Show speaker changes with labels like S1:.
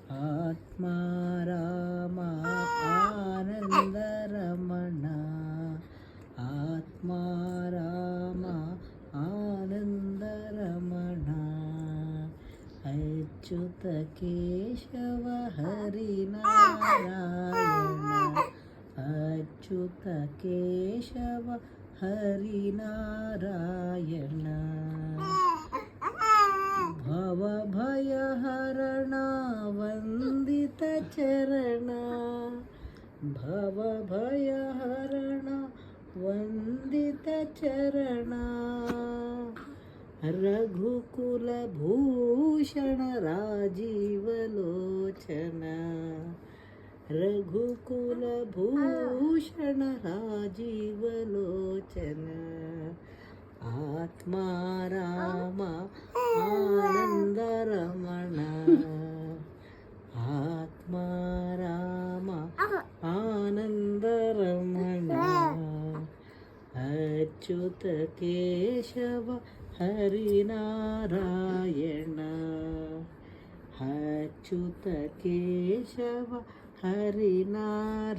S1: ಆತ್ಮ ರಾಮ ಆನಂದ ರಮಣ, ಆತ್ಮ ರಾಮ ಆನಂದ ರಮಣ, ಅಚ್ಯುತ ಕೇಶವ ಹರಿನಾರಾಯಣ, ಅಚ್ಯುತ ಕೇಶವ ಹರಿನಾರಾಯಣ, ಭವ ಭಯ ಹರಣ ವಂದಿತ ಚರಣ, ಭವ ಭಯ ಹರಣ ವಂದಿತ ಚರಣ, ರಘುಕುಲ ಭೂಷಣ ರಾಜೀವಲೋಚನ, ರಘುಕುಲ ಭೂಷಣ ರಾಜೀವಲೋಚನ, ಆತ್ಮ ರಾಮ ಆನಂದ ರಮಣ, ಆತ್ಮ ರಾಮ ಆನಂದ ರಮಣ, ಅಚ್ಯುತ ಕೇಶವ ಹರಿನಾರಾಯಣ, ಅಚ್ಯುತ ಕೇಶವ ಹರಿನಾರಾಯಣ.